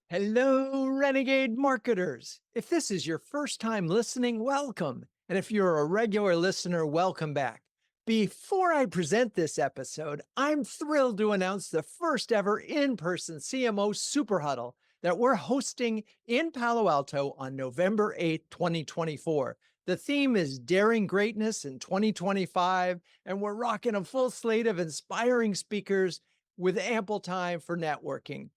Hello, Renegade marketers. If this is your first time listening, welcome. And if you're a regular listener, welcome back. Before I present this episode, I'm thrilled to announce the first ever in person CMO Super Huddle that we're hosting in Palo Alto on November 8th, 2024. The theme is Daring Greatness in 2025, and we're rocking a full slate of inspiring speakers with ample time for networking.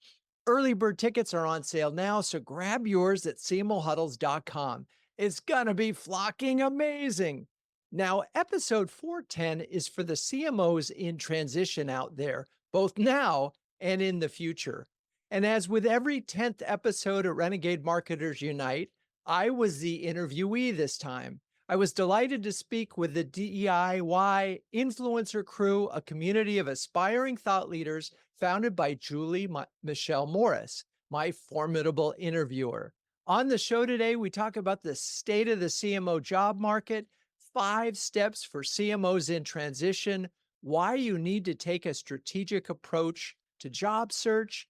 Early bird tickets are on sale now, so grab yours at cmohuddles.com. It's gonna be flocking amazing. Now, episode 410 is for the CMOs in transition out there, both now and in the future. And as with every 10th episode at Renegade Marketers Unite, I was the interviewee this time. I was delighted to speak with the DIY Influencer Crew, a community of aspiring thought leaders founded by Julie Michelle Morris, my formidable interviewer. On the show today, we talk about the state of the CMO job market, 5 steps for CMOs in transition, why you need to take a strategic approach to job search,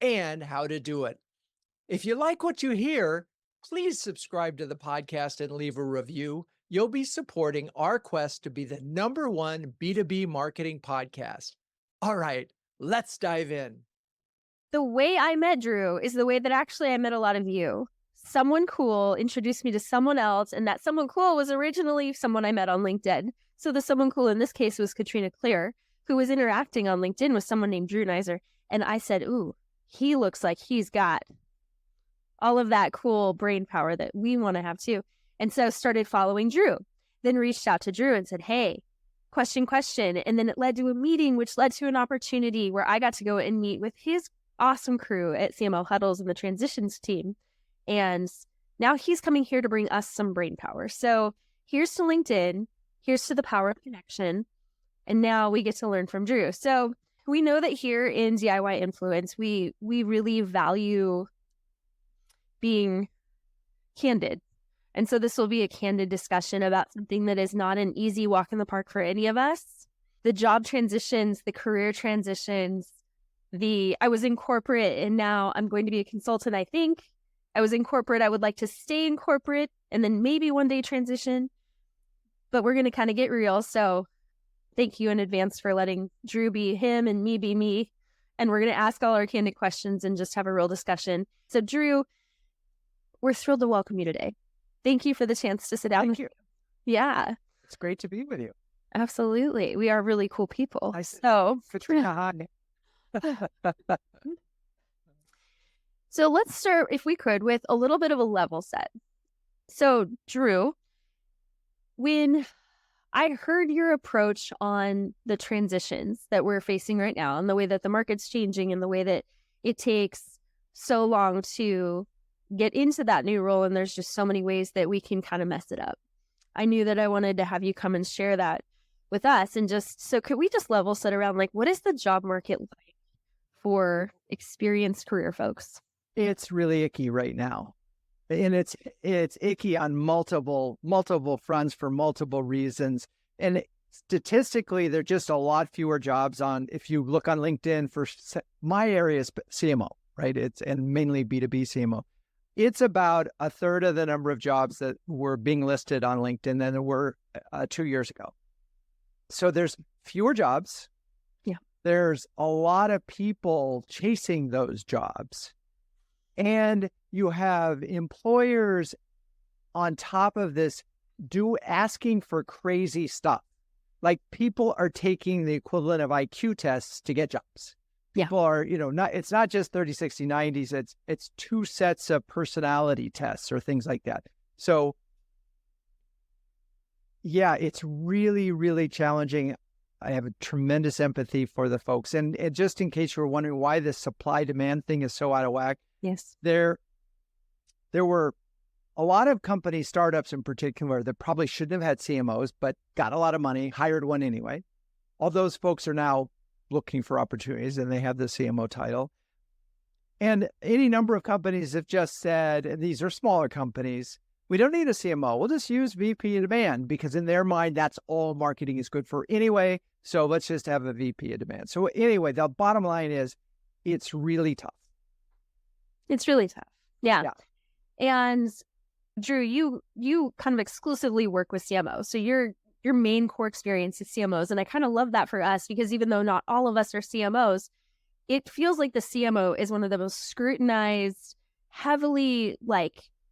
and how to do it. If you like what you hear, please subscribe to the podcast and leave a review. You'll be supporting our quest to be the #1 B2B marketing podcast. All right, let's dive in. The way I met Drew is the way that actually I met a lot of you. Someone cool introduced me to someone else, and that someone cool was originally someone I met on LinkedIn. So the someone cool in this case was Katrina Clear, who was interacting on LinkedIn with someone named Drew Neisser. And I said, ooh, he looks like he's got all of that cool brain power that we want to have too. And so started following Drew, then reached out to Drew and said, hey, question. And then it led to a meeting, which led to an opportunity where I got to go and meet with his awesome crew at CMO Huddles and the transitions team. And now he's coming here to bring us some brain power. So here's to LinkedIn, here's to the power of connection. And now we get to learn from Drew. So we know that here in DIY Influence, we really value being candid. And so this will be a candid discussion about something that is not an easy walk in the park for any of us. The job transitions, the career transitions, I was in corporate and now I'm going to be a consultant, I think. I was in corporate. I would like to stay in corporate and then maybe one day transition. But we're going to kind of get real. So thank you in advance for letting Drew be him and me be me. And we're going to ask all our candid questions and just have a real discussion. So Drew, we're thrilled to welcome you today. Thank you for the chance to sit down with you. Yeah. It's great to be with you. Absolutely. We are really cool people. Katrina, hi. So let's start, if we could, with a little bit of a level set. So Drew, when I heard your approach on the transitions that we're facing right now and the way that the market's changing and the way that it takes so long to get into that new role, and there's just so many ways that we can kind of mess it up. I knew that I wanted to have you come and share that with us. And just, so could we just level set around, like, what is the job market like for experienced career folks? It's really icky right now. And it's icky on multiple fronts for multiple reasons. And statistically, there are just a lot fewer jobs on, if you look on LinkedIn for my area is CMO, right? And mainly B2B CMO. It's about a third of the number of jobs that were being listed on LinkedIn than there were 2 years ago. So there's fewer jobs. Yeah. There's a lot of people chasing those jobs. And you have employers on top of this asking for crazy stuff. Like people are taking the equivalent of IQ tests to get jobs. Yeah. People are, it's not just 30, 60, 90s. It's 2 sets of personality tests or things like that. So yeah, it's really, really challenging. I have a tremendous empathy for the folks. And just in case you were wondering why this supply demand thing is so out of whack. Yes. There were a lot of companies, startups in particular, that probably shouldn't have had CMOs, but got a lot of money, hired one anyway. All those folks are now looking for opportunities and they have the CMO title. And any number of companies have just said, and these are smaller companies, we don't need a CMO. We'll just use VP of demand because in their mind, that's all marketing is good for anyway. So let's just have a VP of demand. So anyway, the bottom line is it's really tough. It's really tough. Yeah. Yeah. And Drew, you kind of exclusively work with CMOs. So your main core experience is CMOs. And I kind of love that for us because even though not all of us are CMOs, it feels like the CMO is one of the most scrutinized, heavily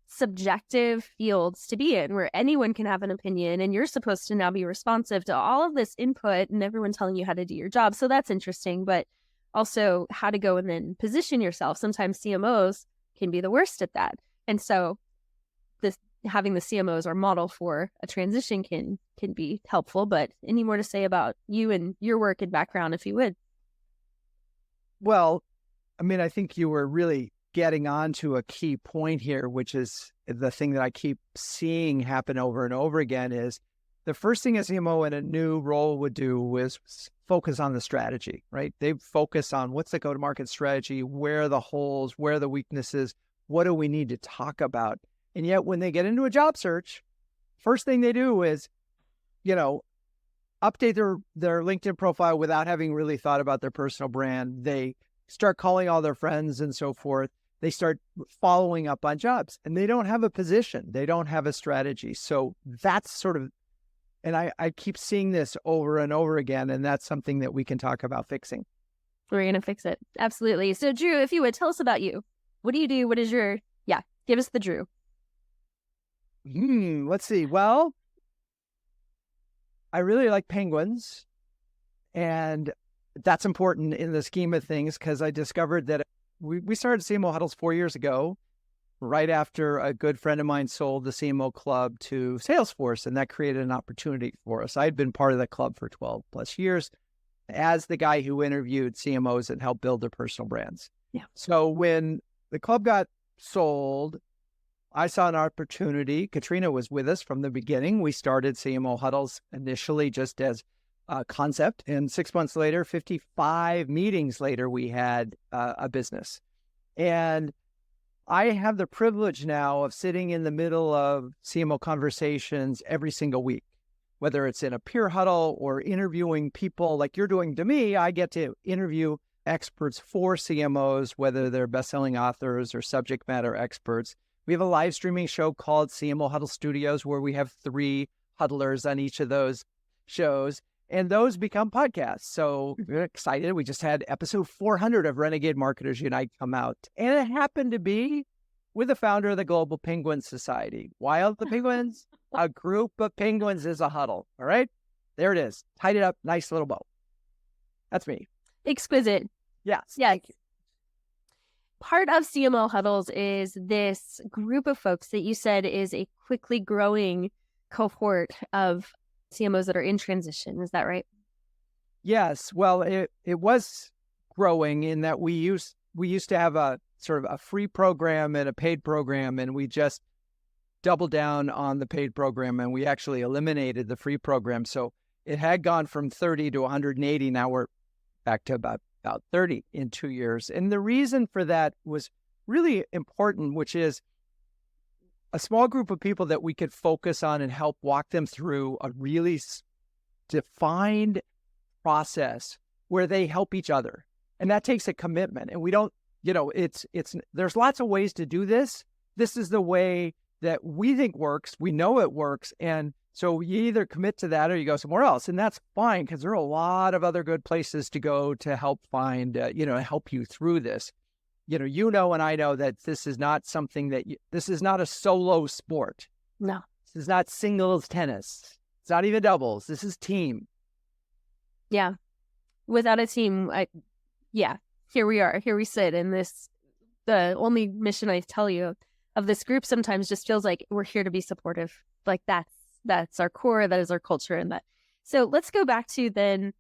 subjective fields to be in, where anyone can have an opinion and you're supposed to now be responsive to all of this input and everyone telling you how to do your job. So that's interesting, but also how to go and then position yourself. Sometimes CMOs can be the worst at that. And so having the CMOs or model for a transition can be helpful. But any more to say about you and your work and background, if you would? Well, I mean, I think you were really getting on to a key point here, which is the thing that I keep seeing happen over and over again is the first thing a CMO in a new role would do is focus on the strategy, right? They focus on what's the go-to-market strategy, where are the holes, where are the weaknesses, what do we need to talk about? And yet when they get into a job search, first thing they do is, update their LinkedIn profile without having really thought about their personal brand. They start calling all their friends and so forth. They start following up on jobs and they don't have a position. They don't have a strategy. So that's sort of, and I keep seeing this over and over again, and that's something that we can talk about fixing. We're going to fix it. Absolutely. So Drew, if you would tell us about you, what do you do? What is give us the Drew. Let's see. Well, I really like penguins, and that's important in the scheme of things because I discovered that we started CMO Huddles 4 years ago, right after a good friend of mine sold the CMO club to Salesforce, and that created an opportunity for us. I'd been part of that club for 12 plus years as the guy who interviewed CMOs and helped build their personal brands. Yeah. So when the club got sold, I saw an opportunity. Katrina was with us from the beginning. We started CMO Huddles initially just as a concept. And 6 months later, 55 meetings later, we had a business. And I have the privilege now of sitting in the middle of CMO conversations every single week, whether it's in a peer huddle or interviewing people like you're doing to me. I get to interview experts for CMOs, whether they're best-selling authors or subject matter experts. We have a live streaming show called CMO Huddle Studios where we have 3 huddlers on each of those shows, and those become podcasts. So we're excited. We just had episode 400 of Renegade Marketers Unite come out, and it happened to be with the founder of the Global Penguin Society. Wild the Penguins, a group of penguins is a huddle. All right, there it is. Tied it up, nice little bow. That's me. Exquisite. Yes. Yes. Part of CMO Huddles is this group of folks that you said is a quickly growing cohort of CMOs that are in transition. Is that right? Yes. Well, it was growing in that we used to have a sort of a free program and a paid program, and we just doubled down on the paid program, and we actually eliminated the free program. So it had gone from 30 to 180. Now we're back to about 30 in 2 years. And the reason for that was really important, which is a small group of people that we could focus on and help walk them through a really defined process where they help each other. And that takes a commitment. And we don't, there's lots of ways to do this. This is the way that we think works. We know it works. And so you either commit to that or you go somewhere else. And that's fine because there are a lot of other good places to go to help find, help you through this. And I know that this is not something this is not a solo sport. No. This is not singles tennis. It's not even doubles. This is team. Yeah. Without a team, here we are. Here we sit in this, the only mission I tell you of this group sometimes just feels like we're here to be supportive. Like that's our core, that is our culture. And that. So let's go back to then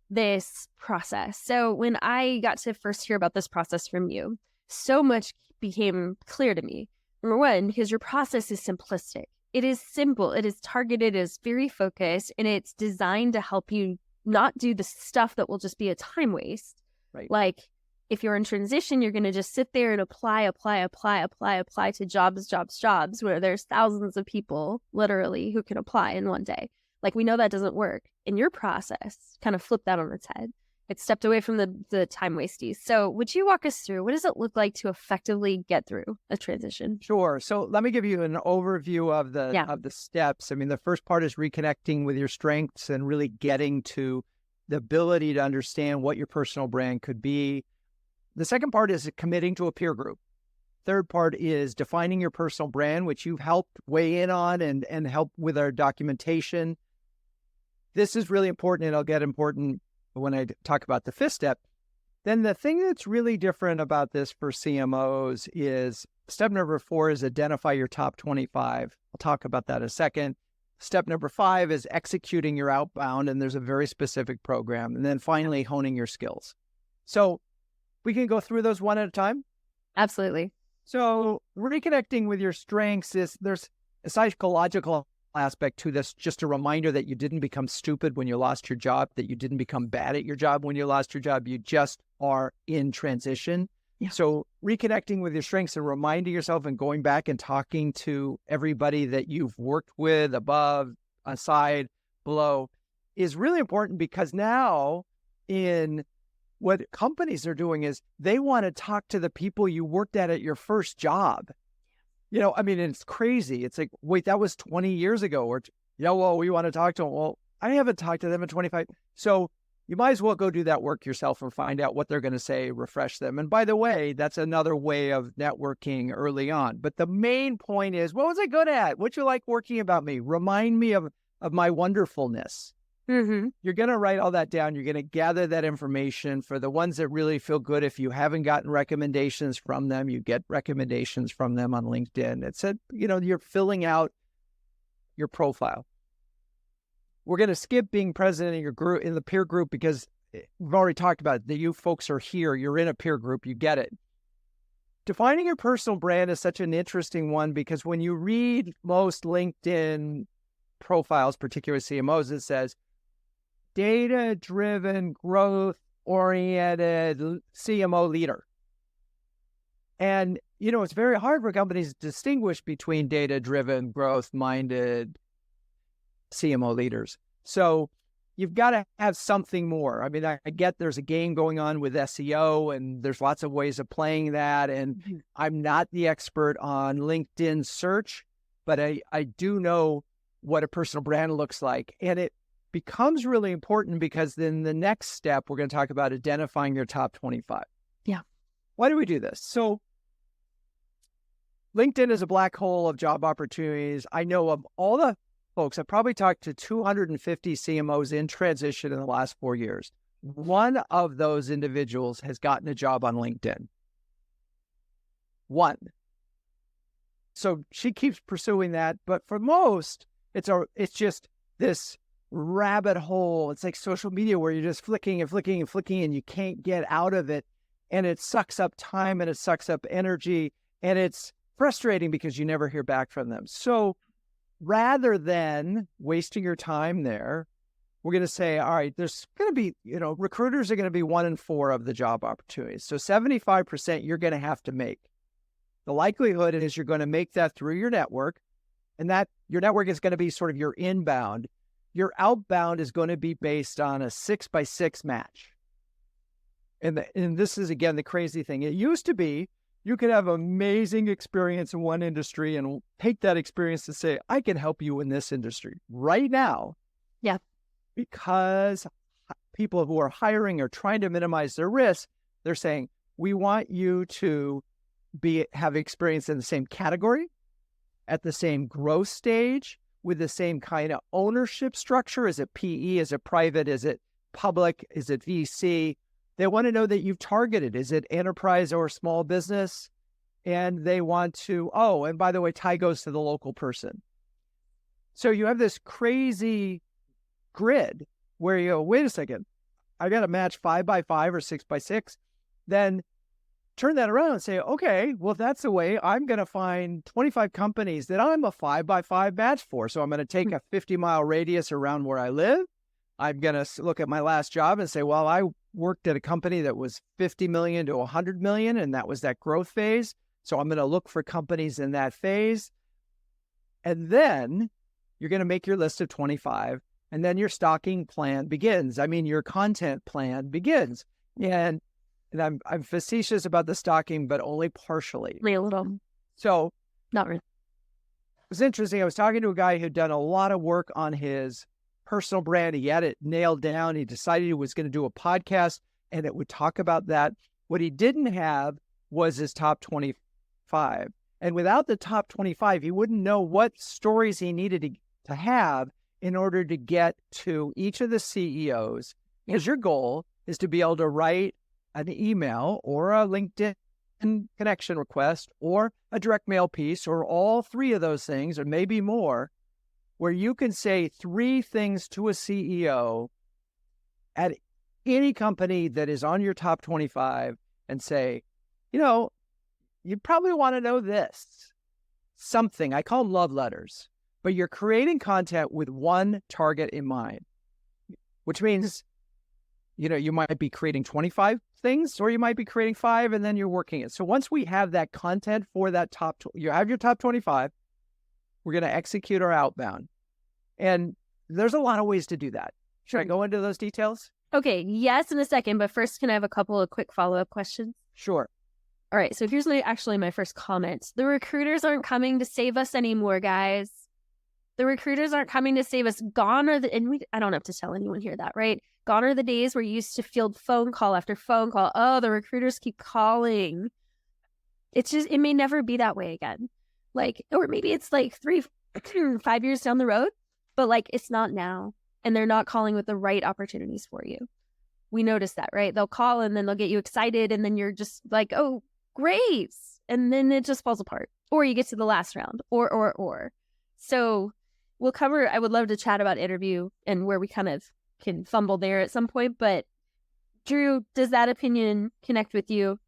this process. So when I got to first hear about this process from you, so much became clear to me. Number one, because your process is simplistic. It is simple. It is targeted, it is very focused, and it's designed to help you not do the stuff that will just be a time waste. Right. Like if you're in transition, you're going to just sit there and apply to jobs, where there's thousands of people literally who can apply in one day. Like we know that doesn't work. In your process, kind of flip that on its head. It stepped away from the time wasties. So would you walk us through what does it look like to effectively get through a transition? Sure. So let me give you an overview of Yeah. the steps. I mean, the first part is reconnecting with your strengths and really getting to the ability to understand what your personal brand could be. The second part is committing to a peer group. Third part is defining your personal brand, which you've helped weigh in on and help with our documentation. This is really important, and it'll get important when I talk about the fifth step. Then the thing that's really different about this for CMOs is step number 4 is identify your top 25. I'll talk about that in a second. Step number 5 is executing your outbound, and there's a very specific program. And then finally, honing your skills. So we can go through those one at a time. Absolutely. So reconnecting with your strengths there's a psychological aspect to this, just a reminder that you didn't become stupid when you lost your job, that you didn't become bad at your job when you lost your job. You just are in transition. Yeah. So reconnecting with your strengths and reminding yourself and going back and talking to everybody that you've worked with above, aside, below is really important, because now in what companies are doing is they want to talk to the people you worked at your first job. I mean, it's crazy. It's like, wait, that was 20 years ago. Or, well, we want to talk to them. Well, I haven't talked to them in 25. So you might as well go do that work yourself and find out what they're going to say, refresh them. And by the way, that's another way of networking early on. But the main point is, what was I good at? What you like working about me? Remind me of my wonderfulness. Mm-hmm. You're going to write all that down. You're going to gather that information. For the ones that really feel good, if you haven't gotten recommendations from them, you get recommendations from them on LinkedIn. It said, you're filling out your profile. We're going to skip being president of your group in the peer group, because we've already talked about it, that you folks are here. You're in a peer group. You get it. Defining your personal brand is such an interesting one, because when you read most LinkedIn profiles, particularly CMOs, it says, data-driven, growth-oriented CMO leader. And, it's very hard for companies to distinguish between data-driven, growth-minded CMO leaders. So you've got to have something more. I mean, I get there's a game going on with SEO, and there's lots of ways of playing that. And I'm not the expert on LinkedIn search, but I do know what a personal brand looks like. And it becomes really important, because then the next step, we're going to talk about identifying your top 25. Yeah. Why do we do this? So LinkedIn is a black hole of job opportunities. I know of all the folks, I've probably talked to 250 CMOs in transition in the last 4 years. One of those individuals has gotten a job on LinkedIn. One. So she keeps pursuing that. But for most, it's just this rabbit hole. It's like social media where you're just flicking and flicking and flicking, and you can't get out of it. And it sucks up time, and it sucks up energy, and it's frustrating because you never hear back from them. So rather than wasting your time there, we're going to say, all right, there's going to be, recruiters are going to be 1 in 4 of the job opportunities. So 75% you're going to have to make. The likelihood is you're going to make that through your network, and that your network is going to be sort of your inbound. Your outbound is going to be based on a 6x6 match. And this is, again, the crazy thing. It used to be you could have amazing experience in one industry and take that experience to say, I can help you in this industry. Right now, yeah, because people who are hiring are trying to minimize their risk, they're saying, we want you to have experience in the same category, at the same growth stage, with the same kind of ownership structure. Is it PE? Is it private? Is it public? Is it VC? They want to know that you've targeted. Is it enterprise or small business? And they want to, and by the way, tie goes to the local person. So you have this crazy grid where you go, wait a second, I got to match 5x5 or 6x6. Then turn that around and say, okay, well, if that's the way, I'm going to find 25 companies that I'm a 5x5 match for. So I'm going to take a 50-mile radius around where I live. I'm going to look at my last job and say, well, I worked at a company that was 50 million to 100 million, and that was that growth phase. So I'm going to look for companies in that phase. And then you're going to make your list of 25. And then your stalking plan begins. I mean, your content plan begins. And I'm facetious about the stalking, but only partially. A little. So Not really. it was interesting. I was talking to a guy who'd done a lot of work on his personal brand. He had it nailed down. He decided he was going to do a podcast and it would talk about that. What he didn't have was his top 25. And without the top 25, he wouldn't know what stories he needed to have in order to get to each of the CEOs. Because your goal is to be able to write an email or a LinkedIn connection request or a direct mail piece or all three of those things, or maybe more, where you can say three things to a CEO at any company that is on your top 25 and say, you probably want to know this. Something, I call them love letters, but you're creating content with one target in mind, which means, you might be creating 25 things or you might be creating 5 and then you're working it. So once we have that content for that you have your top 25, we're going to execute our outbound. And there's a lot of ways to do that. Should I go into those details? Okay, yes, in a second, but first, can I have a couple of quick follow-up questions? Sure. All right, so here's my first comment. The recruiters aren't coming to save us anymore, guys. The recruiters aren't coming to save us. Gone are I don't have to tell anyone here that, right? Gone are the days where you used to field phone call after phone call. Oh, the recruiters keep calling. It may never be that way again. Or maybe it's 5 years down the road, but it's not now. And they're not calling with the right opportunities for you. We notice that, right? They'll call and then they'll get you excited and then you're just like, oh, great. And then it just falls apart. Or you get to the last round or. So I would love to chat about interview and where we kind of can fumble there at some point. But Drew, does that opinion connect with you?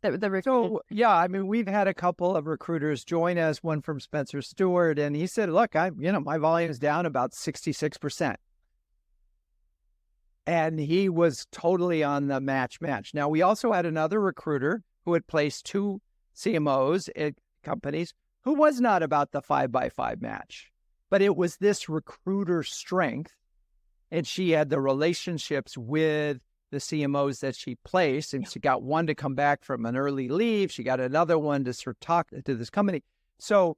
So, yeah, I mean, we've had a couple of recruiters join us, one from Spencer Stewart, and he said, look, my volume is down about 66%. And he was totally on the match. Now, we also had another recruiter who had placed 2 CMOs at companies who was not about the 5x5 match, but it was this recruiter strength. And she had the relationships with the CMOs that she placed. And she got one to come back from an early leave. She got another one to sort of talk to this company. So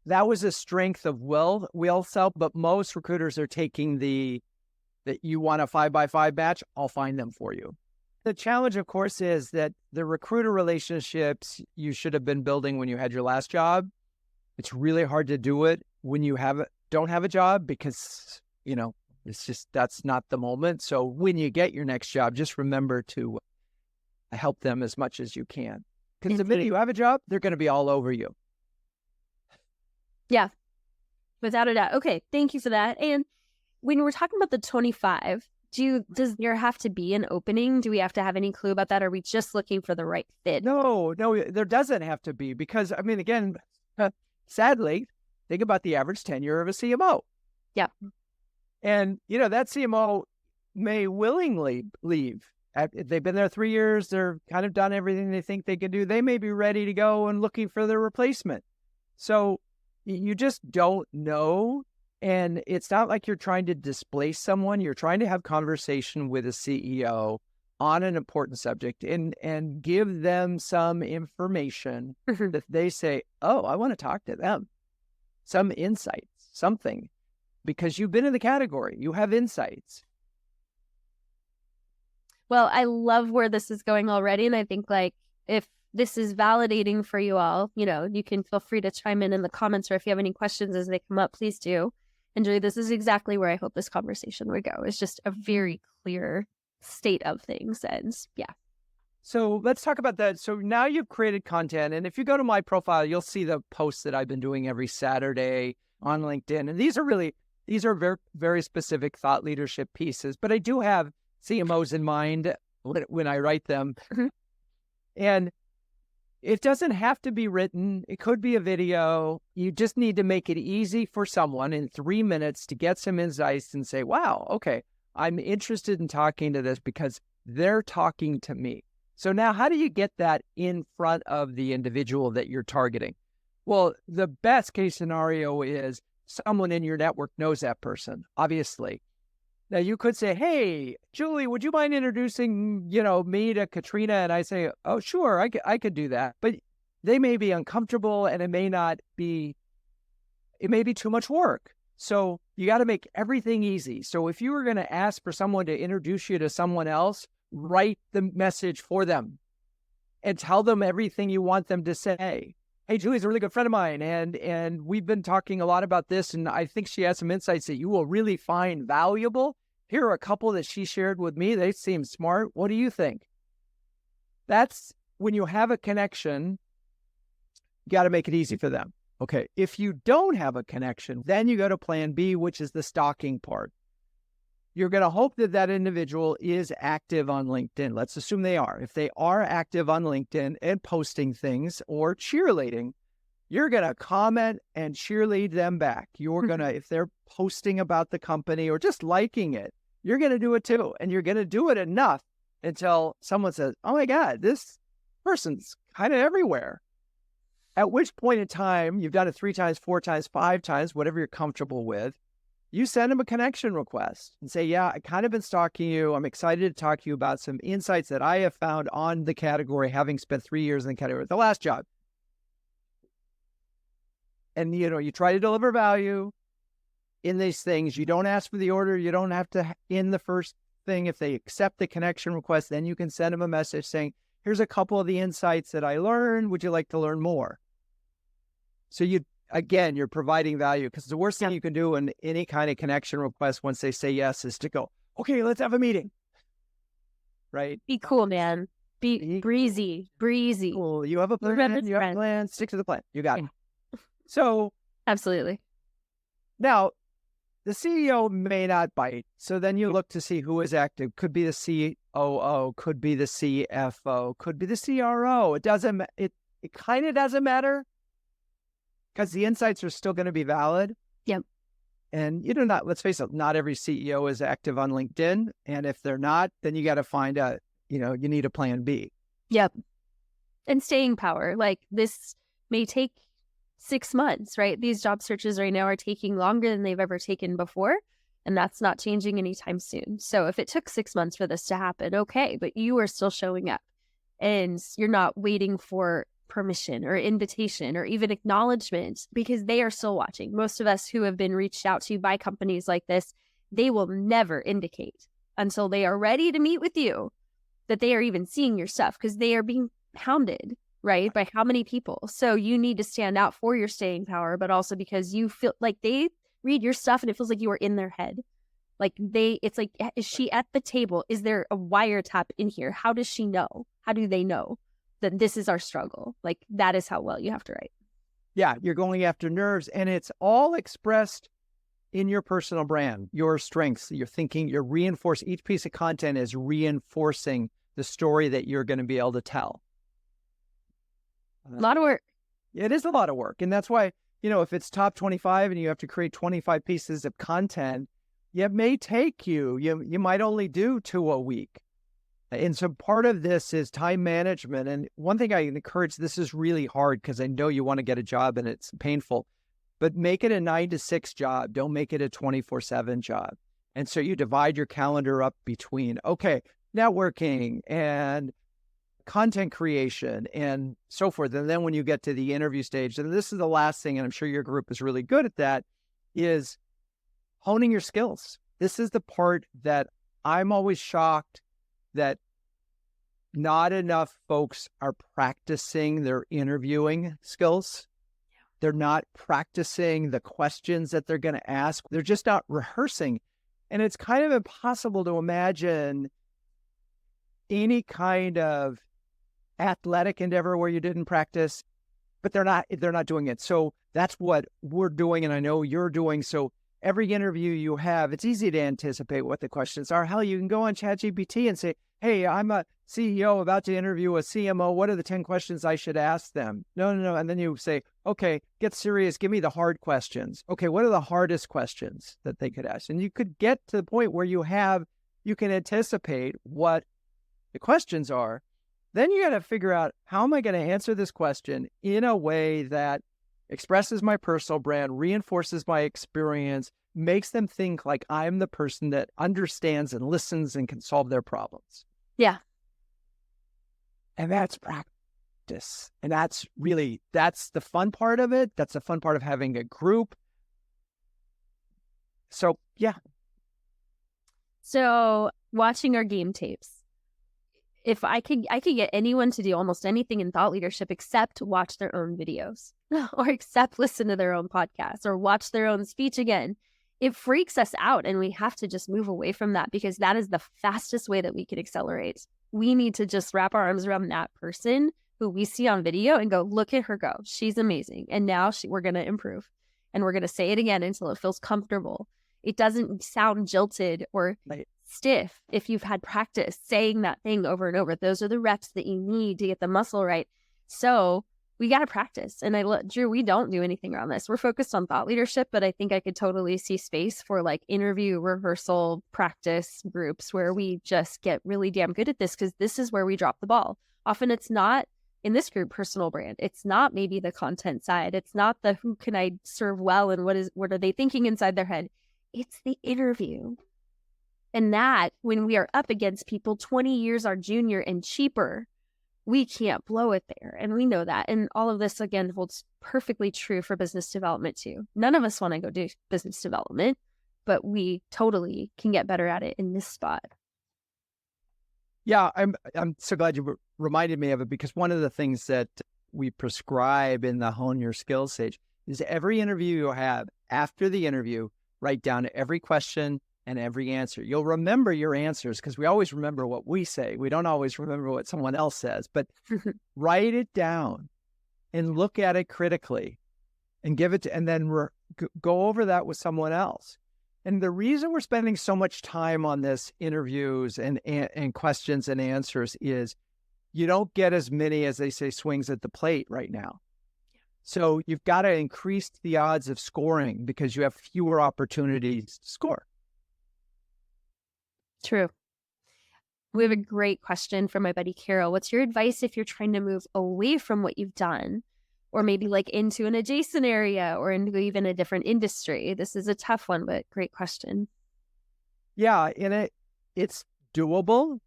that was a strength of we'll sell, but most recruiters are taking that you want a 5x5 match, I'll find them for you. The challenge, of course, is that the recruiter relationships you should have been building when you had your last job. It's really hard to do it when you don't have a job because, it's just, that's not the moment. So when you get your next job, just remember to help them as much as you can. Because the minute you have a job, they're going to be all over you. Yeah, without a doubt. Okay, thank you for that. And when we're talking about the 25, does there have to be an opening? Do we have to have any clue about that? Or are we just looking for the right fit? No, there doesn't have to be because, I mean, again, sadly, think about the average tenure of a CMO. Yeah. And, that CMO may willingly leave. They've been there 3 years. They're kind of done everything they think they can do. They may be ready to go and looking for their replacement. So you just don't know. And it's not like you're trying to displace someone. You're trying to have conversation with a CEO on an important subject and give them some information that they say, oh, I want to talk to them. Some insights, something, because you've been in the category. You have insights. Well, I love where this is going already. And I think if this is validating for you all, you can feel free to chime in the comments, or if you have any questions as they come up, please do. And Julie, this is exactly where I hope this conversation would go. It's just a very clear state of things. And yeah. So let's talk about that. So now you've created content. And if you go to my profile, you'll see the posts that I've been doing every Saturday on LinkedIn. And these are very, very specific thought leadership pieces. But I do have CMOs in mind when I write them. And it doesn't have to be written. It could be a video. You just need to make it easy for someone in 3 minutes to get some insights and say, wow, okay, I'm interested in talking to this because they're talking to me. So now how do you get that in front of the individual that you're targeting? Well, the best case scenario is someone in your network knows that person, obviously. Now you could say, hey, Julie, would you mind introducing, me to Katrina? And I say, oh, sure, I could do that. But they may be uncomfortable and it may be too much work. So you got to make everything easy. So if you were going to ask for someone to introduce you to someone else, write the message for them and tell them everything you want them to say. Hey, Julie's a really good friend of mine, and we've been talking a lot about this, and I think she has some insights that you will really find valuable. Here are a couple that she shared with me. They seem smart. What do you think? That's when you have a connection, you got to make it easy for them. Okay, if you don't have a connection, then you go to plan B, which is the stalking part. You're going to hope that that individual is active on LinkedIn. Let's assume they are. If they are active on LinkedIn and posting things or cheerleading, you're going to comment and cheerlead them back. You're going to, if they're posting about the company or just liking it, you're going to do it too. And you're going to do it enough until someone says, oh my God, this person's kind of everywhere. At which point in time, you've done it 3 times, 4 times, 5 times, whatever you're comfortable with. You send them a connection request and say, yeah, I kind of been stalking you. I'm excited to talk to you about some insights that I have found on the category, having spent 3 years in the category, the last job. And, you try to deliver value in these things. You don't ask for the order. You don't have to in the first thing. If they accept the connection request, then you can send them a message saying, here's a couple of the insights that I learned. Would you like to learn more? So again, you're providing value, because the worst thing you can do in any kind of connection request once they say yes is to go, okay, let's have a meeting. Right? Be cool, man. Be breezy. Cool. You have a plan. You have a plan. Stick to the plan. You got it. So absolutely. Now, the CEO may not bite. So then you look to see who is active. Could be the COO, could be the CFO, could be the CRO. It kind of doesn't matter, because the insights are still going to be valid. Yep. And let's face it, not every CEO is active on LinkedIn. And if they're not, then you got to find out, you need a plan B. Yep. And staying power. Like, this may take 6 months, right? These job searches right now are taking longer than they've ever taken before. And that's not changing anytime soon. So if it took 6 months for this to happen, okay, but you are still showing up and you're not waiting for permission or invitation or even acknowledgement, because they are still watching. Most of us who have been reached out to by companies like this, they will never indicate until they are ready to meet with you that they are even seeing your stuff, because they are being hounded, right, by how many people. So you need to stand out for your staying power, but also because you feel like they read your stuff and it feels like you are in their head. Like it's like, is she at the table? Is there a wiretap in here? How does she know? How do they know that this is our struggle? Like, that is how well you have to write. Yeah, you're going after nerves, and it's all expressed in your personal brand, your strengths, your thinking, you're reinforcing. Each piece of content is reinforcing the story that you're going to be able to tell. A lot of work. It is a lot of work. And that's why, if it's top 25 and you have to create 25 pieces of content, it may take you might only do 2 a week. And so part of this is time management. And one thing I encourage, this is really hard because I know you want to get a job and it's painful, but make it a 9 to 6 job. Don't make it a 24/7 job. And so you divide your calendar up between, okay, networking and content creation and so forth. And then when you get to the interview stage, and this is the last thing, and I'm sure your group is really good at that, is honing your skills. This is the part that I'm always shocked that not enough folks are practicing their interviewing skills. They're not practicing the questions that they're going to ask. They're just not rehearsing. And it's kind of impossible to imagine any kind of athletic endeavor where you didn't practice, but they're not doing it. So that's what we're doing, and I know you're doing. So every interview you have, it's easy to anticipate what the questions are. Hell, you can go on ChatGPT and say, hey, I'm a CEO about to interview a CMO. What are the 10 questions I should ask them? No. And then you say, okay, get serious. Give me the hard questions. Okay, what are the hardest questions that they could ask? And you could get to the point where you can anticipate what the questions are. Then you got to figure out, how am I going to answer this question in a way that expresses my personal brand, reinforces my experience, makes them think like I'm the person that understands and listens and can solve their problems. Yeah. And that's practice. And that's the fun part of it. That's the fun part of having a group. So, yeah. So watching our game tapes. If I could get anyone to do almost anything in thought leadership except watch their own videos or except listen to their own podcasts or watch their own speech again, it freaks us out. And we have to just move away from that because that is the fastest way that we can accelerate. We need to just wrap our arms around that person who we see on video and go, look at her go. She's amazing. And now we're going to improve and we're going to say it again until it feels comfortable. It doesn't sound jilted or stiff if you've had practice saying that thing over and over. Those are the reps that you need to get the muscle right. So we got to practice. And Drew, we don't do anything around this. We're focused on thought leadership, but I think I could totally see space for like interview rehearsal practice groups where we just get really damn good at this because this is where we drop the ball. Often it's not in this group personal brand. It's not maybe the content side. It's not the who can I serve well and what are they thinking inside their head. It's the interview. And that when we are up against people 20 years our junior and cheaper, we can't blow it there. And we know that. And all of this, again, holds perfectly true for business development too. None of us want to go do business development, but we totally can get better at it in this spot. Yeah, I'm so glad you reminded me of it because one of the things that we prescribe in the Hone Your Skills stage is every interview you have, after the interview, write down every question and every answer. You'll remember your answers because we always remember what we say. We don't always remember what someone else says, but write it down and look at it critically and give it to, and then go over that with someone else. And the reason we're spending so much time on this interviews and questions and answers is you don't get as many, as they say, swings at the plate right now. So you've got to increase the odds of scoring because you have fewer opportunities to score. True. We have a great question from my buddy Carol. What's your advice if you're trying to move away from what you've done or maybe like into an adjacent area or into even a different industry? This is a tough one, but great question. Yeah, and it's doable.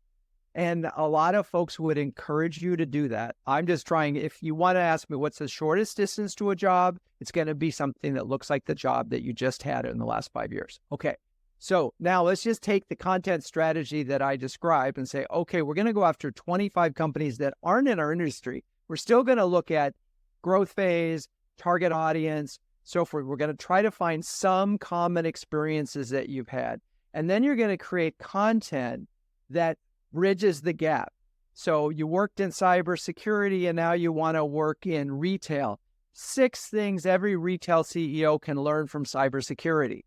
And a lot of folks would encourage you to do that. I'm just trying, if you want to ask me what's the shortest distance to a job, it's going to be something that looks like the job that you just had in the last 5 years. Okay. So now let's just take the content strategy that I described and say, okay, we're going to go after 25 companies that aren't in our industry. We're still going to look at growth phase, target audience, so forth. We're going to try to find some common experiences that you've had. And then you're going to create content that bridges the gap. So you worked in cybersecurity and now you want to work in retail. 6 things every retail CEO can learn from cybersecurity.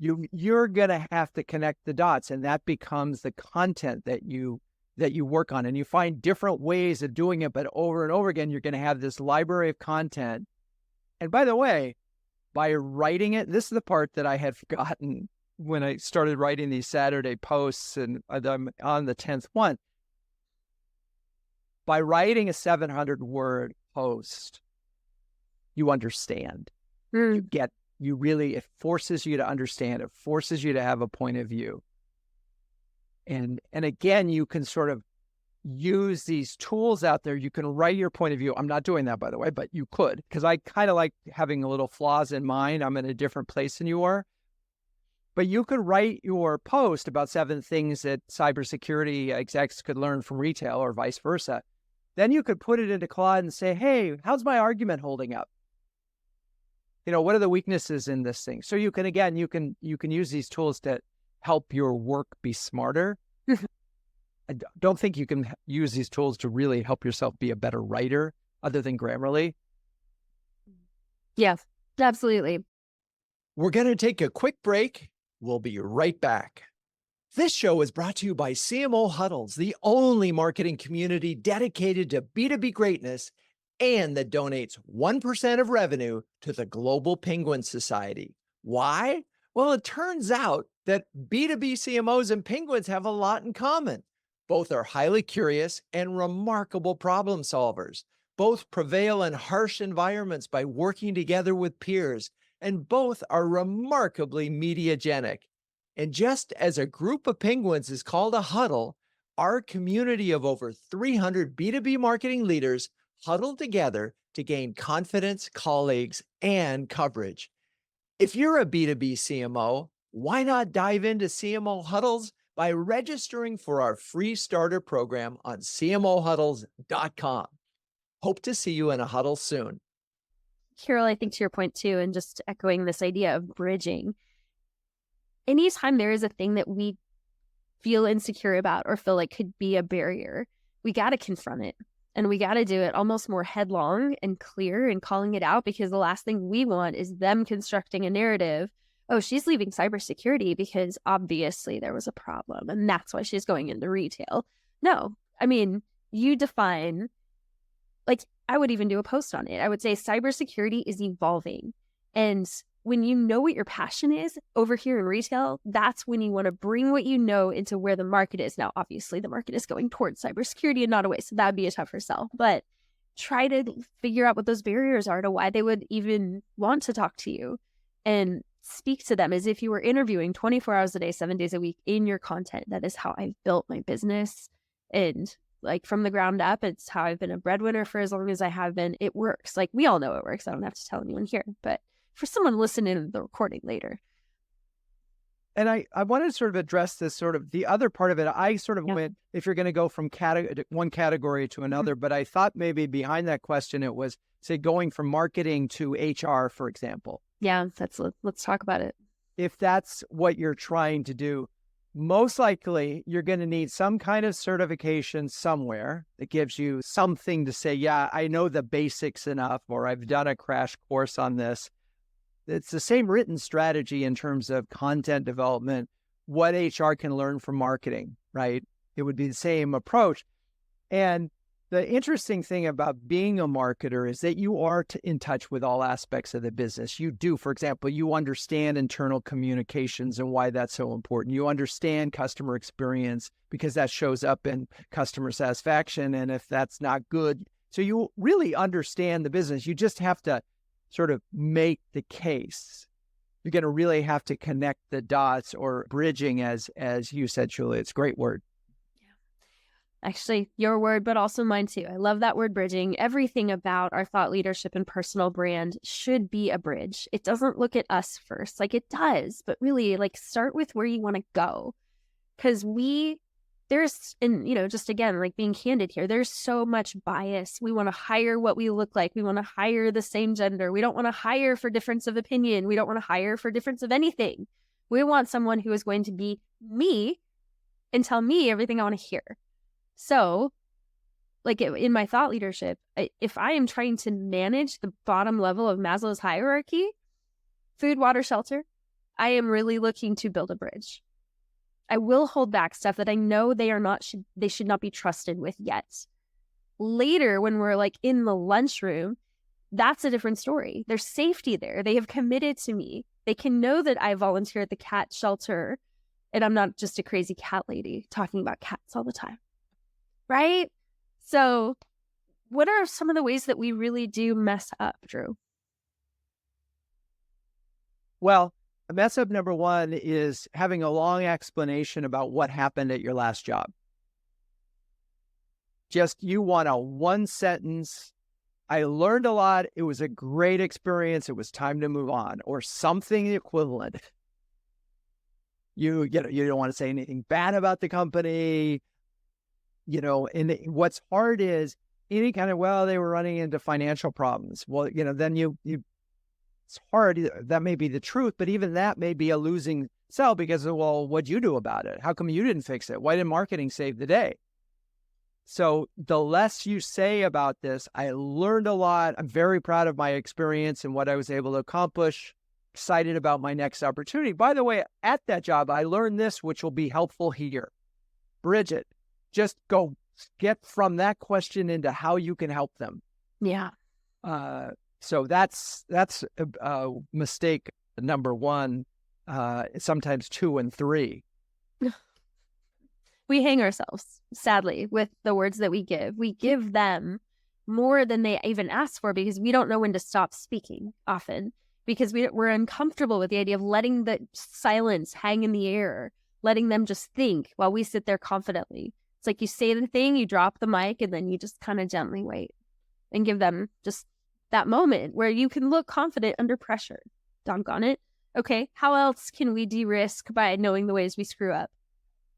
You're going to have to connect the dots, and that becomes the content that you work on. And you find different ways of doing it, but over and over again, you're going to have this library of content. And by the way, by writing it, this is the part that I had forgotten when I started writing these Saturday posts, and I'm on the 10th one. By writing a 700-word post, you understand. It forces you to understand. It forces you to have a point of view. And again, you can sort of use these tools out there. You can write your point of view. I'm not doing that, by the way, but you could, because I kind of like having a little flaws in mind. I'm in a different place than you are. But you could write your post about 7 things that cybersecurity execs could learn from retail or vice versa. Then you could put it into Claude and say, hey, how's my argument holding up? What are the weaknesses in this thing? So you can use these tools to help your work be smarter. I don't think you can use these tools to really help yourself be a better writer other than Grammarly. Yeah, absolutely. We're going to take a quick break. We'll be right back. This show is brought to you by CMO Huddles, the only marketing community dedicated to B2B greatness and that donates 1% of revenue to the Global Penguin Society. Why? Well, it turns out that B2B CMOs and penguins have a lot in common. Both are highly curious and remarkable problem solvers. Both prevail in harsh environments by working together with peers. and both are remarkably mediagenic. And just as a group of penguins is called a huddle, our community of over 300 B2B marketing leaders huddle together to gain confidence, colleagues, and coverage. If you're a B2B CMO, why not dive into CMO Huddles by registering for our free starter program on cmohuddles.com. Hope to see you in a huddle soon. Carol, I think to your point too, and just echoing this idea of bridging, anytime there is a thing that we feel insecure about or feel like could be a barrier, we got to confront it. And we got to do it almost more headlong and clear and calling it out, because the last thing we want is them constructing a narrative. Oh, she's leaving cybersecurity because obviously there was a problem and that's why she's going into retail. No, I mean, you define, like, I would even do a post on it. I would say cybersecurity is evolving. And when you know what your passion is over here in retail, that's when you want to bring what you know into where the market is. Now, obviously, the market is going towards cybersecurity and not away, so that'd be a tougher sell. But try to figure out what those barriers are to why they would even want to talk to you, and speak to them as if you were interviewing 24 hours a day, 7 days a week in your content. That is how I've built my business. And like from the ground up, it's how I've been a breadwinner for as long as I have been. It works. Like, we all know it works. I don't have to tell anyone here, but for someone listening to the recording later. And I want to sort of address this sort of the other part of it. I sort of went, if you're going to go from one category to another, but I thought maybe behind that question, it was, say, going from marketing to HR, for example. Yeah, let's talk about it. If that's what you're trying to do, most likely you're going to need some kind of certification somewhere that gives you something to say, yeah, I know the basics enough, or I've done a crash course on this. It's the same written strategy in terms of content development, what HR can learn from marketing, right? It would be the same approach. And the interesting thing about being a marketer is that you are in touch with all aspects of the business. You do, for example, you understand internal communications and why that's so important. You understand customer experience because that shows up in customer satisfaction. And if that's not good, so you really understand the business. You just have to sort of make the case. You're going to really have to connect the dots, or bridging, as you said, Julie. It's a great word. Actually, your word, but also mine too. I love that word, bridging. Everything about our thought leadership and personal brand should be a bridge. It doesn't look at us first, like it does, but really, like, start with where you want to go. Because just again, like, being candid here, there's so much bias. We want to hire what we look like. We want to hire the same gender. We don't want to hire for difference of opinion. We don't want to hire for difference of anything. We want someone who is going to be me and tell me everything I want to hear. So, like, in my thought leadership, if I am trying to manage the bottom level of Maslow's hierarchy, food, water, shelter, I am really looking to build a bridge. I will hold back stuff that I know they should not be trusted with yet. Later, when we're like in the lunchroom, that's a different story. There's safety there. They have committed to me. They can know that I volunteer at the cat shelter and I'm not just a crazy cat lady talking about cats all the time. Right? So what are some of the ways that we really do mess up, Drew? Well, mess up number one is having a long explanation about what happened at your last job. Just, you want a one sentence, I learned a lot, it was a great experience, it was time to move on, or something equivalent. You don't want to say anything bad about the company. And what's hard is any kind of, well, they were running into financial problems. Well, then it's hard. That may be the truth, but even that may be a losing sell because, well, what'd you do about it? How come you didn't fix it? Why didn't marketing save the day? So the less you say about this, I learned a lot. I'm very proud of my experience and what I was able to accomplish. Excited about my next opportunity. By the way, at that job, I learned this, which will be helpful here. Bridget, just go get from that question into how you can help them. Yeah. So that's mistake number one, sometimes 2 and 3. We hang ourselves, sadly, with the words that we give. We give them more than they even ask for because we don't know when to stop speaking often. because we're uncomfortable with the idea of letting the silence hang in the air, letting them just think while we sit there confidently. It's like you say the thing, you drop the mic, and then you just kind of gently wait and give them just that moment where you can look confident under pressure. Doggone it. Okay, how else can we de-risk by knowing the ways we screw up?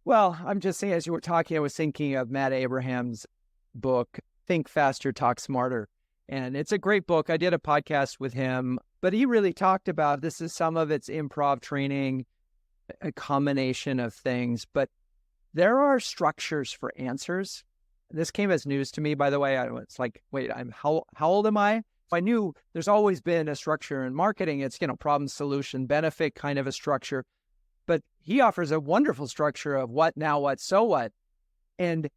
Well, I'm just saying, as you were talking, I was thinking of Matt Abraham's book, Think Faster, Talk Smarter. And it's a great book. I did a podcast with him, but he really talked about, this is some of its improv training, a combination of things, but there are structures for answers. This came as news to me, by the way. It's like, wait, how old am I? I knew there's always been a structure in marketing. It's, problem, solution, benefit kind of a structure. But he offers a wonderful structure of what, now what, so what. And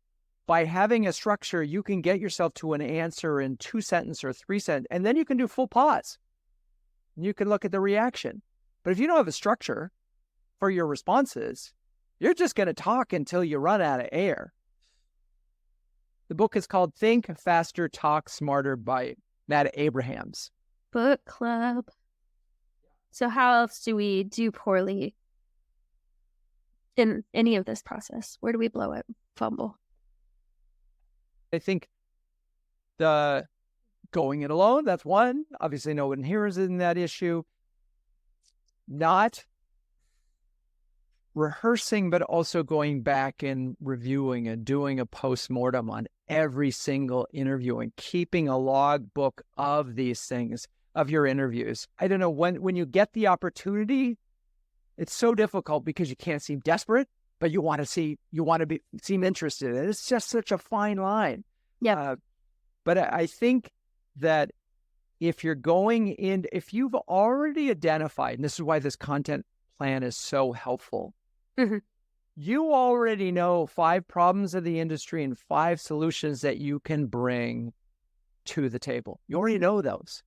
by having a structure, you can get yourself to an answer in 2 sentences or 3 sentences, and then you can do full pause. You can look at the reaction. But if you don't have a structure for your responses, you're just going to talk until you run out of air. The book is called Think Faster, Talk Smarter by Matt Abrahams. Book club. So how else do we do poorly in any of this process? Where do we blow it? Fumble. I think the going it alone, that's one. Obviously, no one here is in that issue. Not rehearsing, but also going back and reviewing and doing a post-mortem on every single interview and keeping a log book of these things, of your interviews. I don't know, when you get the opportunity, it's so difficult because you can't seem desperate, but you want to seem interested. And it's just such a fine line. Yeah. But I think that if you're going in, if you've already identified, and this is why this content plan is so helpful, you already know 5 problems of the industry and 5 solutions that you can bring to the table. You already know those.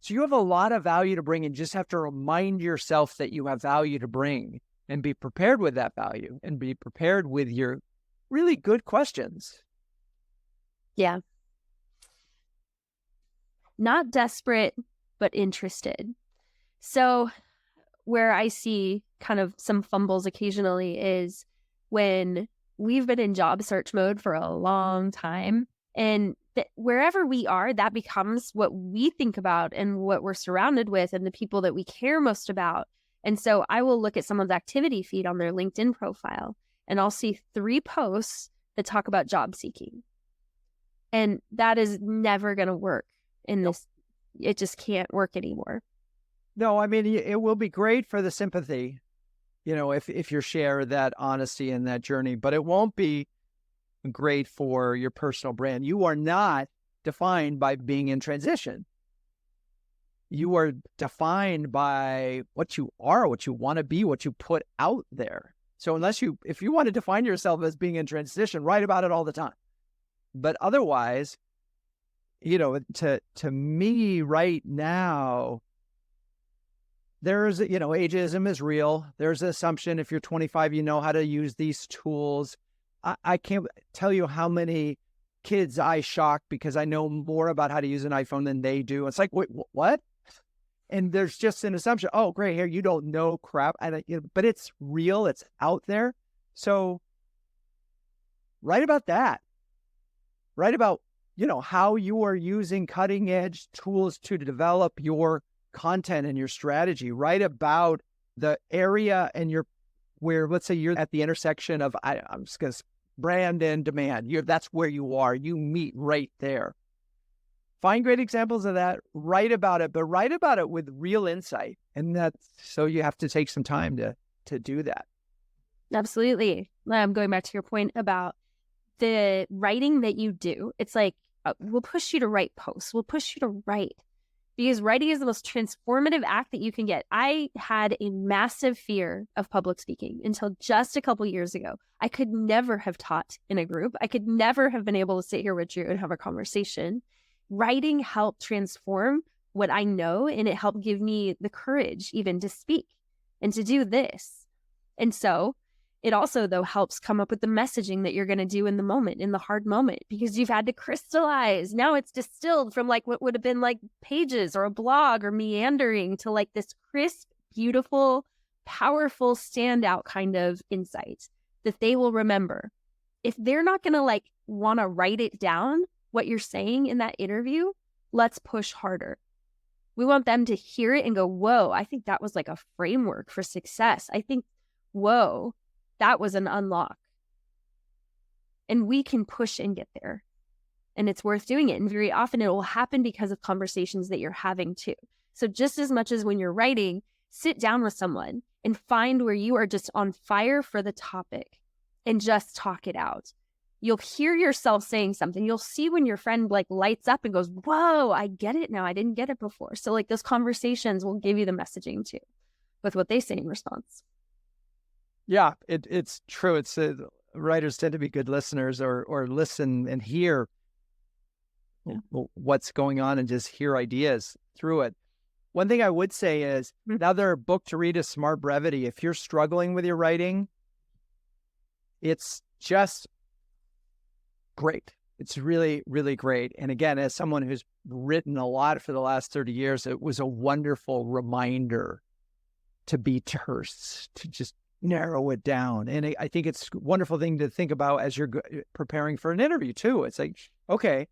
So you have a lot of value to bring, and just have to remind yourself that you have value to bring and be prepared with that value and be prepared with your really good questions. Yeah. Not desperate, but interested. So where I see kind of some fumbles occasionally is when we've been in job search mode for a long time, and wherever we are, that becomes what we think about and what we're surrounded with and the people that we care most about. And so I will look at someone's activity feed on their LinkedIn profile, and I'll see 3 posts that talk about job seeking. And that is never going to work in this. It just can't work anymore. No, I mean, it will be great for the sympathy, if you share that honesty and that journey, but it won't be great for your personal brand. You are not defined by being in transition. You are defined by what you are, what you want to be, what you put out there. So if you want to define yourself as being in transition, write about it all the time. But otherwise, to me right now, there's, ageism is real. There's an assumption if you're 25, you know how to use these tools. I can't tell you how many kids I shock because I know more about how to use an iPhone than they do. It's like, wait, what? And there's just an assumption. Oh, great, here, you don't know crap. But it's real. It's out there. So write about that. Write about, how you are using cutting edge tools to develop your content and your strategy. Write about the area and where, let's say you're at the intersection of, I'm just going to brand and demand. That's where you are. You meet right there. Find great examples of that. Write about it, but write about it with real insight. And so you have to take some time to do that. Absolutely. I'm going back to your point about the writing that you do. It's like, we'll push you to write posts. We'll push you to write, because writing is the most transformative act that you can get. I had a massive fear of public speaking until just a couple years ago. I could never have taught in a group. I could never have been able to sit here with Drew and have a conversation. Writing helped transform what I know, and it helped give me the courage even to speak and to do this. And so It also, though, helps come up with the messaging that you're going to do in the moment, in the hard moment, because you've had to crystallize. Now it's distilled from like what would have been like pages or a blog or meandering to like this crisp, beautiful, powerful, standout kind of insight that they will remember. If they're not going to like want to write it down, what you're saying in that interview, let's push harder. We want them to hear it and go, whoa, I think that was like a framework for success. I think, whoa, that was an unlock. And we can push and get there. And it's worth doing it. And very often it will happen because of conversations that you're having too. So just as much as when you're writing, sit down with someone and find where you are just on fire for the topic and just talk it out. You'll hear yourself saying something. You'll see when your friend like lights up and goes, whoa, I get it now. I didn't get it before. So like those conversations will give you the messaging too with what they say in response. Yeah, it's true. It's writers tend to be good listeners or listen and hear what's going on and just hear ideas through it. One thing I would say is another book to read is Smart Brevity. If you're struggling with your writing, it's just great. It's really, really great. And again, as someone who's written a lot for the last 30 years, it was a wonderful reminder to be terse, to just narrow it down. And I think it's a wonderful thing to think about as you're preparing for an interview too. It's like, okay,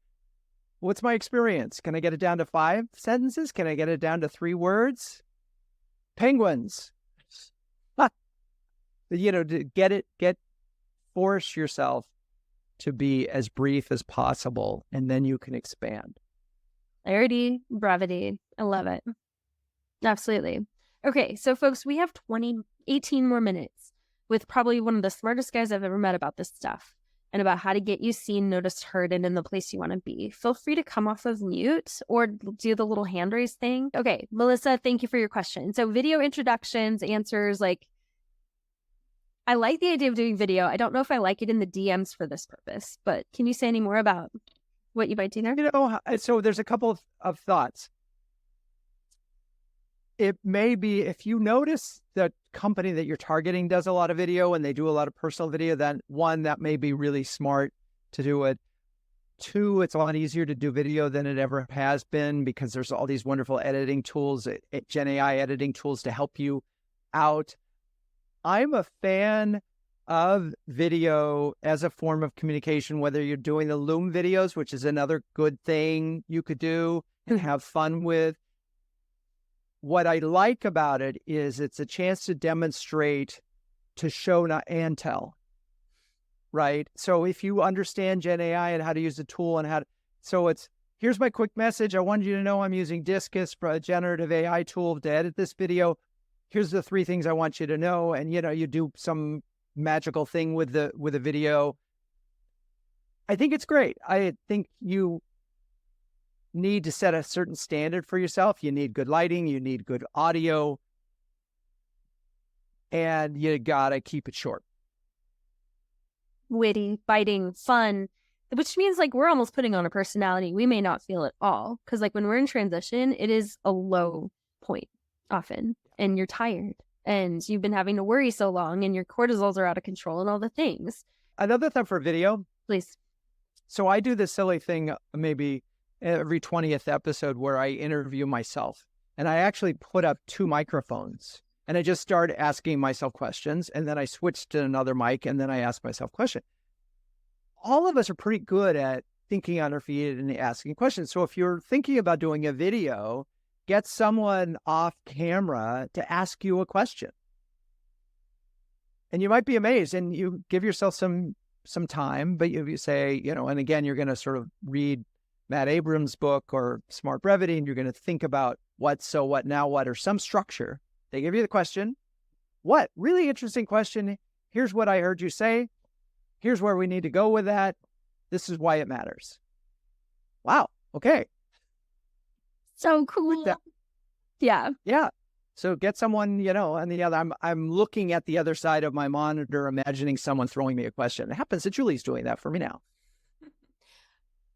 what's my experience? Can I get it down to 5 sentences? Can I get it down to 3 words? Penguins. To force yourself to be as brief as possible, and then you can expand. Clarity, brevity. I love it. Absolutely. Okay, so folks, we have 18 more minutes with probably one of the smartest guys I've ever met about this stuff and about how to get you seen, noticed, heard, and in the place you want to be. Feel free to come off of mute or do the little hand raise thing. Okay, Melissa, thank you for your question. So video introductions, answers, like, I like the idea of doing video. I don't know if I like it in the DMs for this purpose, but can you say any more about what you might do there? So there's a couple of thoughts. It may be, if you notice the company that you're targeting does a lot of video and they do a lot of personal video, then one, that may be really smart to do it. 2, it's a lot easier to do video than it ever has been because there's all these wonderful editing tools, Gen AI editing tools to help you out. I'm a fan of video as a form of communication, whether you're doing the Loom videos, which is another good thing you could do and have fun with. What I like about it is it's a chance to demonstrate, to show and tell, right? So if you understand Gen AI and how to use the tool and here's my quick message. I wanted you to know I'm using Discus, a generative AI tool, to edit this video. Here's the 3 things I want you to know. And, you do some magical thing with the video. I think it's great. I think you need to set a certain standard for yourself. You need good lighting, you need good audio, and you gotta keep it short. Witty, biting, fun, which means like we're almost putting on a personality. We may not feel it all because like when we're in transition, it is a low point often, and you're tired and you've been having to worry so long and your cortisols are out of control and all the things. Another thing for video. Please. So I do this silly thing maybe every 20th episode where I interview myself, and I actually put up 2 microphones and I just started asking myself questions, and then I switched to another mic and then I asked myself questions. All of us are pretty good at thinking on our feet and asking questions. So if you're thinking about doing a video, get someone off camera to ask you a question. And you might be amazed, and you give yourself some time, but you say, and again, you're going to sort of read Matt Abrams' book or Smart Brevity, and you're going to think about what, so what, now what, or some structure. They give you the question. What? Really interesting question. Here's what I heard you say. Here's where we need to go with that. This is why it matters. Wow. Okay. So cool. Yeah. Yeah. So get someone, on the other, I'm looking at the other side of my monitor, imagining someone throwing me a question. It happens that Julie's doing that for me now.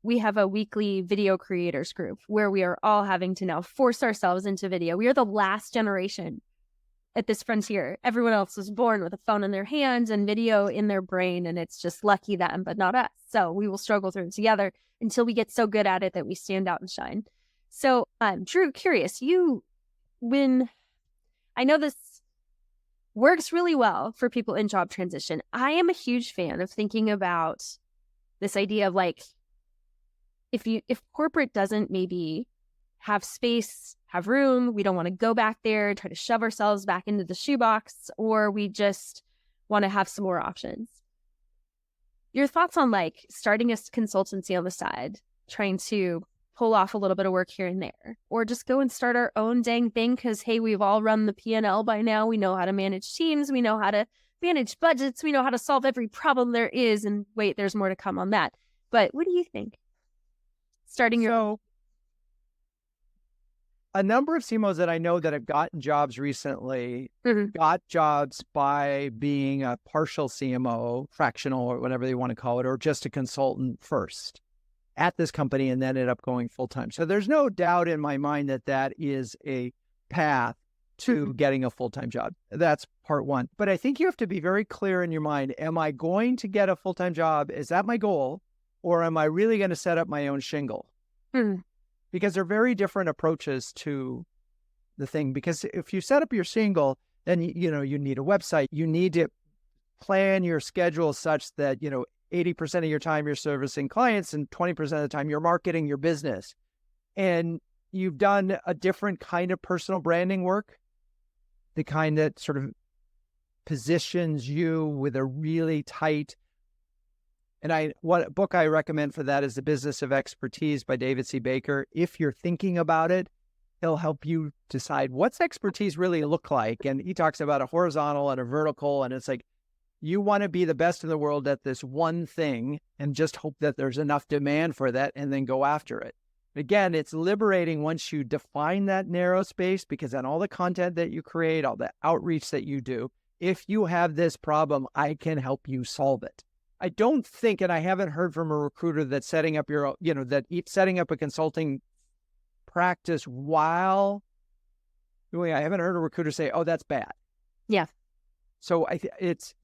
We have a weekly video creators group where we are all having to now force ourselves into video. We are the last generation at this frontier. Everyone else was born with a phone in their hands and video in their brain, and it's just lucky them, but not us. So we will struggle through it together until we get so good at it that we stand out and shine. So, Drew, curious, when I know this works really well for people in job transition, I am a huge fan of thinking about this idea of like, if corporate doesn't maybe have space, have room, we don't want to go back there, try to shove ourselves back into the shoebox, or we just want to have some more options. Your thoughts on like starting a consultancy on the side, trying to pull off a little bit of work here and there, or just go and start our own dang thing because, hey, we've all run the P&L by now. We know how to manage teams. We know how to manage budgets. We know how to solve every problem there is. And wait, there's more to come on that. But what do you think? Starting your own. A number of CMOs that I know that have gotten jobs recently got jobs by being a partial CMO, fractional, or whatever they want to call it, or just a consultant first at this company and then ended up going full-time. So there's no doubt in my mind that that is a path to getting a full-time job. That's part one. But I think you have to be very clear in your mind, am I going to get a full-time job? Is that my goal? Or am I really going to set up my own shingle? Because they're very different approaches to the thing. Because if you set up your shingle, then you need a website. You need to plan your schedule such that 80% of your time you're servicing clients and 20% of the time you're marketing your business. And you've done a different kind of personal branding work, the kind that sort of positions you with a really tight. And what book I recommend for that is The Business of Expertise by David C. Baker. If you're thinking about it, he'll help you decide what's expertise really look like. And he talks about a horizontal and a vertical. And it's like, you want to be the best in the world at this one thing and just hope that there's enough demand for that and then go after it. Again, it's liberating once you define that narrow space, because then all the content that you create, all the outreach that you do, if you have this problem, I can help you solve it. I don't think, and I haven't heard from a recruiter that setting up setting up a consulting practice while doing, I haven't heard a recruiter say, oh, that's bad. Yeah. So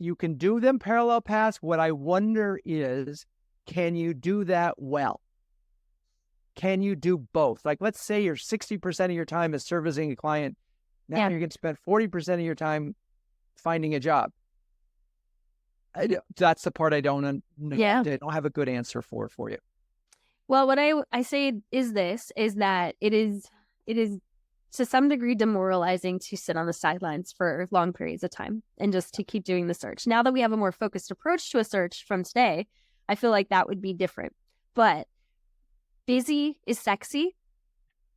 you can do them parallel paths. What I wonder is, can you do that well? Can you do both? Like, let's say you're 60% of your time is servicing a client. Now you're going to spend 40% of your time finding a job. That's the part I don't have a good answer for you. Well, what I say is that it is to some degree demoralizing to sit on the sidelines for long periods of time and just to keep doing the search. Now that we have a more focused approach to a search from today, I feel like that would be different. But busy is sexy.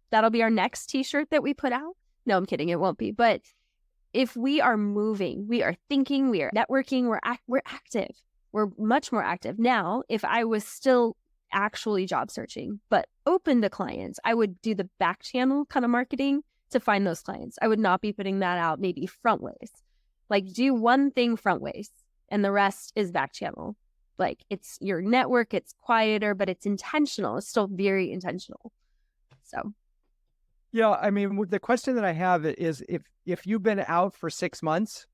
That'll be our next t-shirt that we put out. No, I'm kidding. It won't be. But if we are moving, we are thinking, we are networking, we're active. We're much more active. Now, if I was still actually job searching, but open to clients, I would do the back channel kind of marketing to find those clients. I would not be putting that out maybe front ways. Like, do one thing front ways and the rest is back channel. Like, it's your network, it's quieter, but it's intentional. It's still very intentional. So. Yeah, I mean, the question that I have is, if you've been out for 6 months,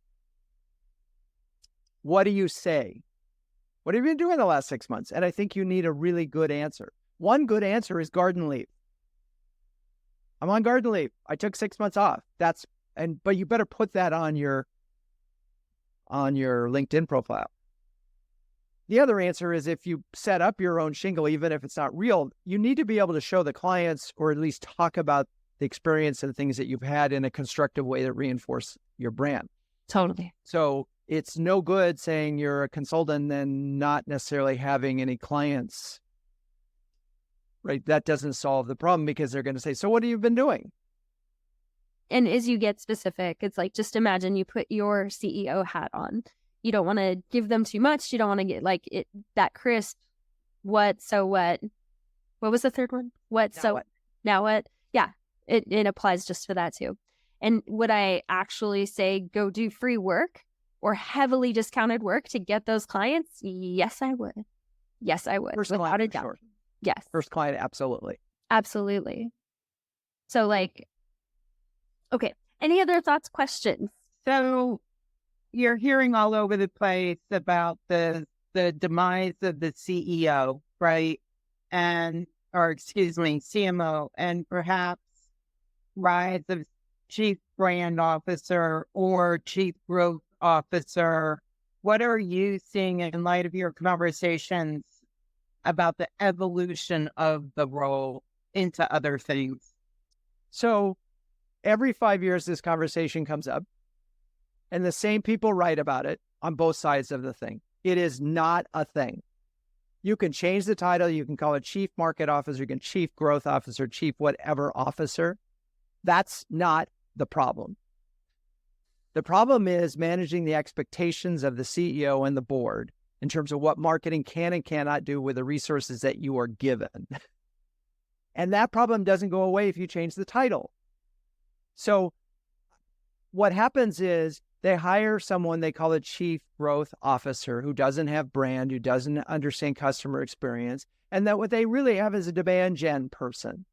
what do you say? What have you been doing the last 6 months? And I think you need a really good answer. One good answer is garden leave. I'm on garden leave. I took 6 months off. But you better put that on your LinkedIn profile. The other answer is, if you set up your own shingle, even if it's not real, you need to be able to show the clients, or at least talk about the experience and things that you've had in a constructive way that reinforce your brand. Totally. So it's no good saying you're a consultant and not necessarily having any clients, right? That doesn't solve the problem, because they're going to say, so what have you been doing? And as you get specific, it's like, just imagine you put your CEO hat on. You don't want to give them too much. You don't want to get like that crisp, what, so what? What was the third one? What, so what? Now what? Yeah, it applies just to that too. And would I actually say go do free work or heavily discounted work to get those clients? Yes, I would. Yes, I would. First without client, a doubt. sure. Yes. First client, absolutely. Absolutely. So like, okay. Any other thoughts, questions? So you're hearing all over the place about the demise of the CEO, right? Or excuse me, CMO, and perhaps rise of chief brand officer or chief growth officer. What are you seeing in light of your conversations about the evolution of the role into other things? So every 5 years, this conversation comes up, and the same people write about it on both sides of the thing. It is not a thing. You can change the title. You can call it chief market officer, you can chief growth officer, chief whatever officer. That's not the problem. The problem is managing the expectations of the CEO and the board in terms of what marketing can and cannot do with the resources that you are given. And that problem doesn't go away if you change the title. So what happens is they hire someone they call a chief growth officer who doesn't have brand, who doesn't understand customer experience, and that what they really have is a demand gen person.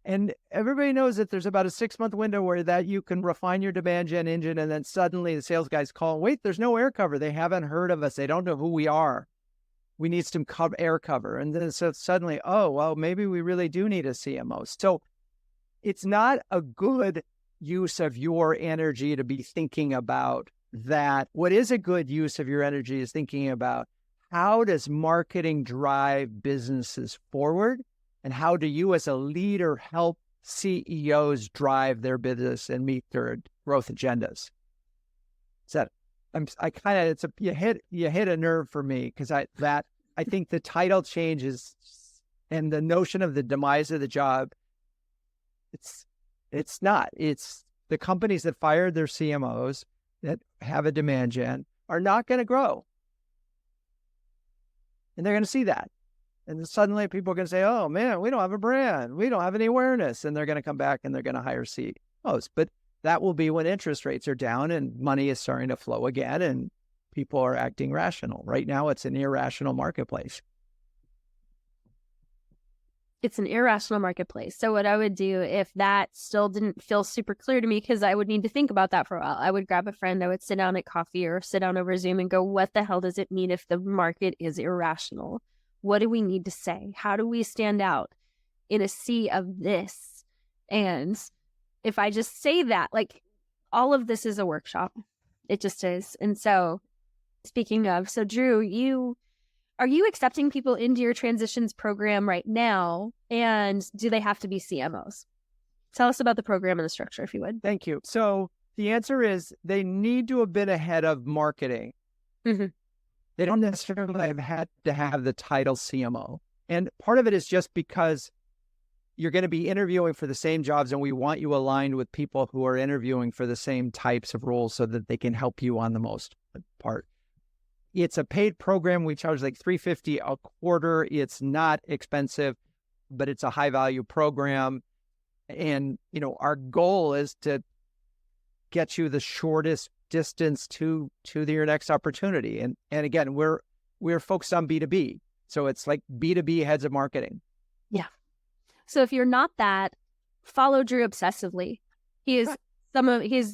And everybody knows that there's about a 6-month window where that you can refine your demand gen engine, and then suddenly the sales guys call, wait, there's no air cover. They haven't heard of us. They don't know who we are. We need some air cover. And then so suddenly, oh, well, maybe we really do need a CMO. So it's not a good use of your energy to be thinking about that. What is a good use of your energy is thinking about how does marketing drive businesses forward? And how do you as a leader help CEOs drive their business and meet their growth agendas? You hit a nerve for me because I think the title changes and the notion of the demise of the job. It's not. It's the companies that fired their CMOs that have a demand gen are not going to grow, and they're going to see that. And then suddenly people are going to say, oh, man, we don't have a brand. We don't have any awareness. And they're going to come back and they're going to hire CEOs. But that will be when interest rates are down and money is starting to flow again and people are acting rational. Right now, it's an irrational marketplace. It's an irrational marketplace. So what I would do if that still didn't feel super clear to me, because I would need to think about that for a while, I would grab a friend, I would sit down at coffee or sit down over Zoom and go, what the hell does it mean if the market is irrational? What do we need to say? How do we stand out in a sea of this? And if I just say that, like, all of this is a workshop. It just is. And so speaking of, so Drew, are you accepting people into your transitions program right now? And do they have to be CMOs? Tell us about the program and the structure, if you would. Thank you. So the answer is they need to have been ahead of marketing. Mm-hmm. They don't necessarily have had to have the title CMO. And part of it is just because you're going to be interviewing for the same jobs and we want you aligned with people who are interviewing for the same types of roles so that they can help you on the most part. It's a paid program. We charge like $350 a quarter. It's not expensive, but it's a high value program. And, our goal is to get you the shortest distance to your next opportunity. And again, we're focused on B2B. So it's like B2B heads of marketing. Yeah. So if you're not that, follow Drew obsessively. He's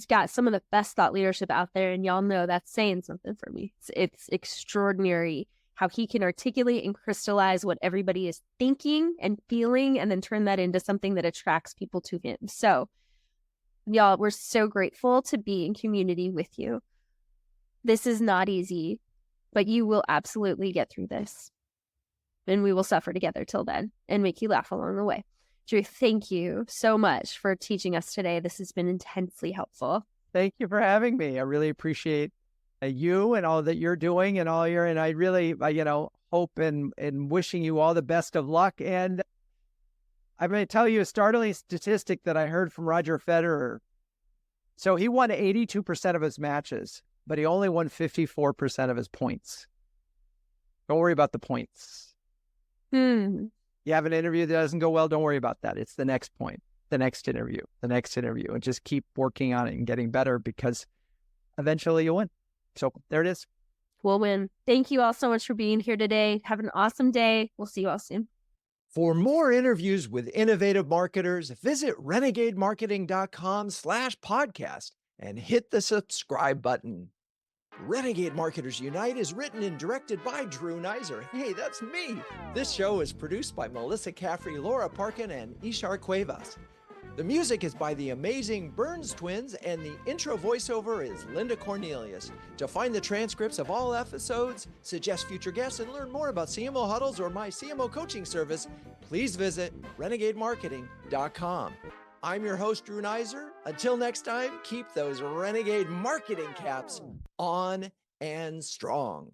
got some of the best thought leadership out there, and y'all know that's saying something for me. It's extraordinary how he can articulate and crystallize what everybody is thinking and feeling and then turn that into something that attracts people to him. So y'all, we're so grateful to be in community with you. This is not easy, but you will absolutely get through this. And we will suffer together till then and make you laugh along the way. Drew, thank you so much for teaching us today. This has been intensely helpful. Thank you for having me. I really appreciate you and all that you're doing and I really, hope and wishing you all the best of luck. And I'm going to tell you a startling statistic that I heard from Roger Federer. So he won 82% of his matches, but he only won 54% of his points. Don't worry about the points. You have an interview that doesn't go well, don't worry about that. It's the next point, the next interview, and just keep working on it and getting better because eventually you'll win. So there it is. We'll win. Thank you all so much for being here today. Have an awesome day. We'll see you all soon. For more interviews with innovative marketers, visit renegademarketing.com/podcast and hit the subscribe button. Renegade Marketers Unite is written and directed by Drew Neisser. Hey, that's me. This show is produced by Melissa Caffrey, Laura Parkin, and Ishar Cuevas. The music is by the amazing Burns Twins, and the intro voiceover is Linda Cornelius. To find the transcripts of all episodes, suggest future guests, and learn more about CMO Huddles or my CMO coaching service, please visit renegademarketing.com. I'm your host, Drew Neisser. Until next time, keep those renegade marketing caps on and strong.